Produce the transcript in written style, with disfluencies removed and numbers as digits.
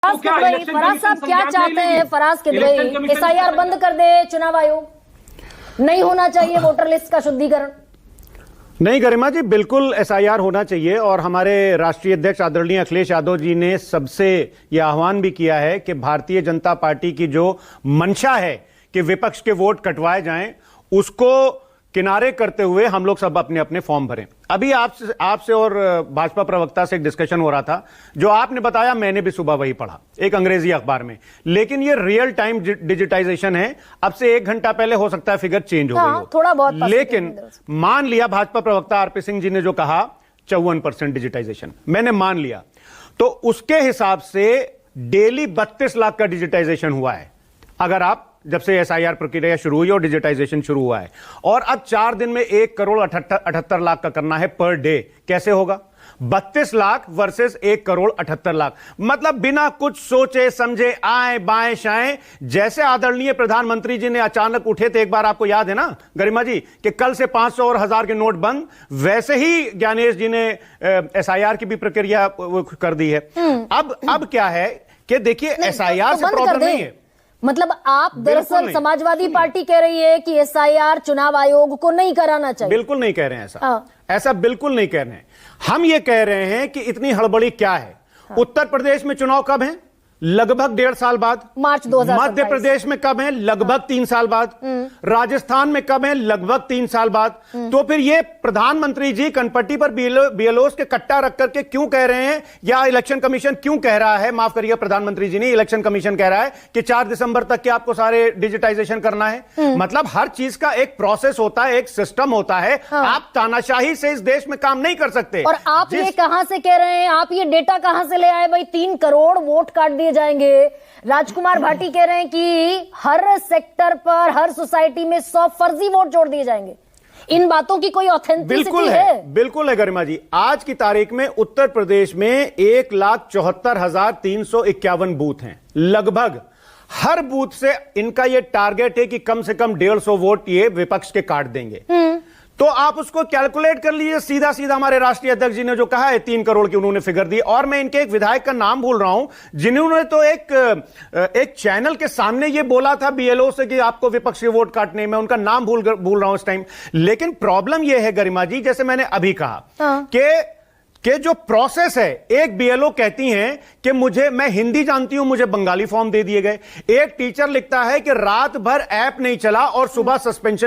फराज साहब क्या चाहते हैं? फराज किदवई एसआईआर बंद कर दे चुनाव आयोग, नहीं होना चाहिए वोटर लिस्ट का शुद्धिकरण? नहीं गरिमा जी, बिल्कुल एसआईआर होना चाहिए। और हमारे राष्ट्रीय अध्यक्ष आदरणीय अखिलेश यादव जी ने सबसे यह आह्वान भी किया है कि भारतीय जनता पार्टी की जो मंशा है कि विपक्ष के वोट कटवाए जाएं, उसको किनारे करते हुए हम लोग सब अपने अपने फॉर्म भरें। अभी आपसे और भाजपा प्रवक्ता से एक डिस्कशन हो रहा था, जो आपने बताया मैंने भी सुबह वही पढ़ा एक अंग्रेजी अखबार में, लेकिन ये रियल टाइम डिजिटाइजेशन है। अब से 1 घंटा पहले हो सकता है फिगर चेंज हो गई हो, थोड़ा बहुत, लेकिन मान लिया भाजपा प्रवक्ता आरपी सिंह जी ने जो कहा 54% डिजिटाइजेशन, मैंने मान लिया, तो उसके हिसाब से डेली 32 लाख का डिजिटाइजेशन हुआ है। अगर आप जब से एसआईआर प्रक्रिया शुरू हुई और डिजिटाइजेशन शुरू हुआ है, और अब 4 दिन में 1,78 लाख का करना है पर डे, कैसे होगा? 32 लाख वर्सेस 1,78 लाख, मतलब बिना कुछ सोचे समझे आए बाएं शाएं, जैसे आदरणीय प्रधानमंत्री जी ने अचानक उठे थे, एक बार आपको याद है ना गरिमा जी, कि कल से 500 और 1000 के नोट बंद, वैसे ही ज्ञानेश जी ने एसआईआर की भी प्रक्रिया कर दी है। अब क्या है कि देखिए एसआईआर से प्रॉब्लम नहीं है, मतलब आप दरअसल समाजवादी पार्टी कह रही है कि एसआईआर चुनाव आयोग को नहीं कराना चाहिए। बिल्कुल नहीं कह रहे हैं ऐसा बिल्कुल नहीं कह रहे हैं। हम ये कह रहे हैं कि इतनी हड़बड़ी क्या है। उत्तर प्रदेश में चुनाव कब है? लगभग 1.5 साल बाद। मार्च 2027। मध्य प्रदेश में कब है? लगभग 3 साल बाद। राजस्थान में कब है? लगभग 3 साल बाद। तो फिर ये प्रधानमंत्री जी कनपट्टी पर बीएलओस के कट्टा रख करके क्यों कह रहे हैं, या इलेक्शन कमीशन क्यों कह रहा है, माफ करिए प्रधानमंत्री जी ने, इलेक्शन कमीशन कह रहा है कि 4 दिसंबर तक के आपको सारे डिजिटाइजेशन करना है। मतलब हर चीज का एक प्रोसेस होता है, एक सिस्टम होता है। आप तानाशाही से इस देश में काम नहीं कर सकते। और आप ये कहां से कह रहे हैं? आप ये डेटा कहां से ले आए भाई? 3 करोड़ वोट काट दिए जाएंगे। राजकुमार भाटी कह रहे हैं कि हर सेक्टर पर, हर सोसाइटी में 100 फर्जी वोट जोड़ दिए जाएंगे। इन बातों की कोई ऑथेंटिसिटी है? बिल्कुल है गरिमा जी। आज की तारीख में उत्तर प्रदेश में 1,74,351 बूथ हैं। लगभग हर बूथ से इनका यह टारगेट है कि कम से कम 150 वोट ये विपक्ष के काट देंगे। तो आप उसको कैलकुलेट कर लीजिए सीधा सीधा। हमारे राष्ट्रीय अध्यक्ष जी ने जो कहा है 3 करोड़ की उन्होंने फिगर दी। और मैं इनके एक विधायक का नाम भूल रहा हूं, जिन्होंने तो एक चैनल के सामने ये बोला था बीएलओ से कि आपको विपक्ष के वोट काटने में, उनका नाम भूल रहा हूं इस टाइम। लेकिन प्रॉब्लम यह है गरिमा जी, जैसे मैंने अभी कहा कि जो प्रोसेस है, एक बीएलओ कहती हैं कि मैं हिंदी जानती हूं, मुझे बंगाली फॉर्म दे दिए गए। एक टीचर लिखता है कि रात भर ऐप नहीं चला और सुबह सस्पेंशन